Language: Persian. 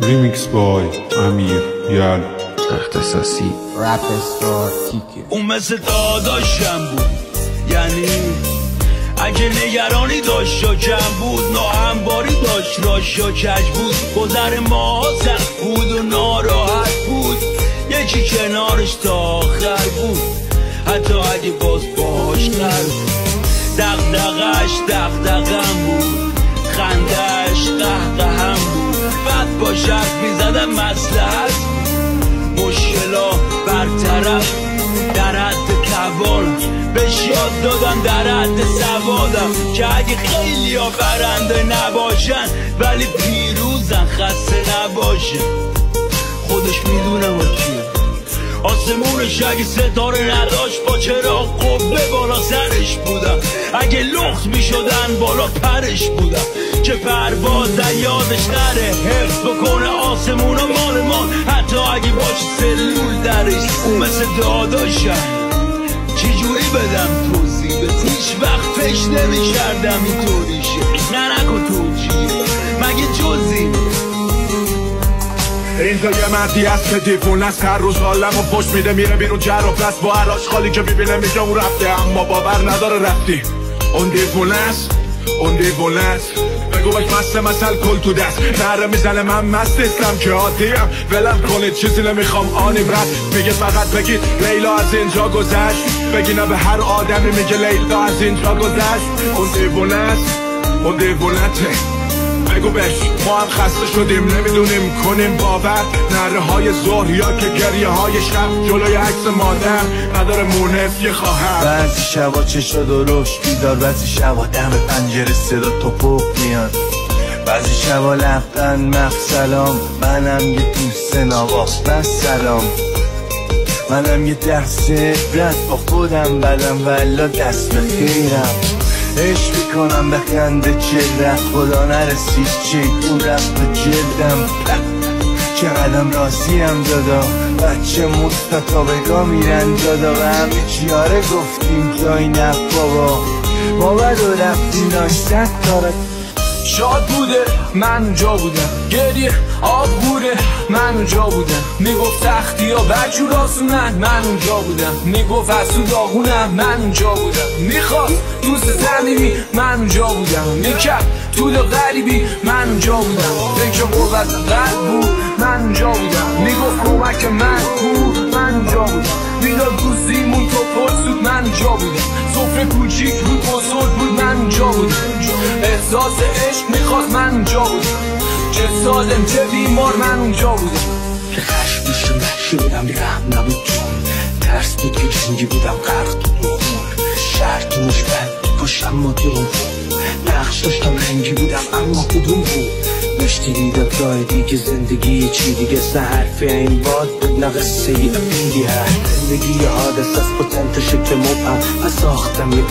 Remix by امیر یل اختصاصی رپ استار تیکه. اون مثل داداشم بود، یعنی اگه نگرانی داشت یا کم بود، ناهمواری داشت راش یا کج بود، گذر ما سخت بود و ناراحت بود، یکی کنارش تا آخر بود، حتی اگه باز باش کرد. دغدغش دغدغم بود، خندش قهقهم بود، بعد با شرط میزدم مصلحت بود، مشکلا برطرف در حد توان بهش یاد دادم، در حد سوادم که اگه خیلی ها برنده نباشن ولی پیروزن، خسته نباشن. خودش میدونه ما کیه، آسمونش اگه ستاره نداشت با چراغ قبه بالا سرش بودم، اگه لخت میشدن بالا پرش بودم، که پرواز یادش نره، حفظ بکنه آسمون و مال ما، حتی اگه باشه سلول درش. اون مثل داداشم، چجوری بدم توضیح؟ به هیچ وقت فکر نمی کردم اینطوریشه، نه نکن توجیه مگه جزی. اینجا یه مردی هست که دیوونه است، هر روز حالم و پشت میده میره بیرون جر و پس، با هر آشغالی که میبینه میگه اون رفته، اما باور نداره رفتی. اون دیوونه است، اون دیوونه است، بگو بک مست مثل کل تو دست، نره میزنه من مست نیستم که عادیم، ولم کنید چیزی نمیخوام آنیم رفت، میگه فقط بگید لیلا از اینجا گذشت، بگی نه به هر آدمی میگه لیلا از اینجا گذشت. اون دیوونه است، اون دیوونته، بگو بهش ما هم خسته شدیم نمیدونیم کنیم باور، نره های ظهر یا که گریه های شب جلوی عکس مادر نداره مونف یه خواهر. بعضی شبا چشا درشت بیدار، بعضی شبا دم پنجره صدا توپق میاد، بعضی شبا لبخند مخ سلام، منم یه دوست نواخ نه سلام، منم یه دست عبرت با خودم بدم والا دست به خیرم، عشق میکنم به خنده چرخ، خدا نرسید چیکون رفت به جلدم، چقدرم راضیم دادا، بچه مستطا بگاه میرن دادا، و همه چیاره گفتیم جایی نه بابا، باور رو رفتی ناشتت داره. شاد بوده من اونجا بودم، گریه آب بوده من اونجا بودم، میگفت سختی ها بجور آسونن من اونجا بودم، میگفت حسود داغونم من اونجا بودم، میخواست دوست زمینی من اونجا بودم، میکرد طول غریبی من اونجا بودم، فکر قوت قلب بود من اونجا بودم، میگفت کمک من بود من اونجا بودم، میداد گوزیمون تو پرسود من اونجا بودم، سفره کوچیک بود بزرگ بود من اونجا بودم، احساس عشق میخواست من اونجا بودم، چه سالم چه بیمار من اونجا بودم، که خشم شدم رحم نبود جون، ترس بود که جنگی بودم غرق تو خون، شهر تو مشبند پشتم ما درون بود، نقش داشتم رنگی بودم اما کدوم بود، مشتی دیدم جای دیگه زندگی چی دیگه، سه حرفی این باد بود نه قصه ای افیدی هست، زندگی یه حادث است با تنت شکل مبهم و ساختم یه